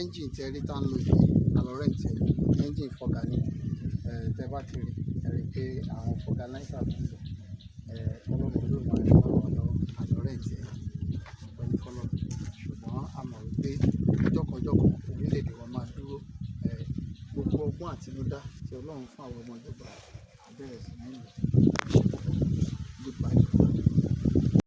engine tí ẹ rí tá ń lò yìí alorent engine fọgà ní tẹ bá ti rí ẹ rí pé àwọn fọgànáísà tó ń lò ọlọ́run ló máa ń fọwọ́ lọ alorent pẹ̀lú fọlọ́ ṣùgbọ́n a mọ̀ wípé jọ́kọ̀jọ́kọ̀ orílẹ̀-èdè wa máa dúró gbogbo ọgbọ́n àtinúdá tí ọlọ́run fún àwọn ọmọ Yorùbá á bẹ̀rẹ̀ sí ní lò. Goodbye.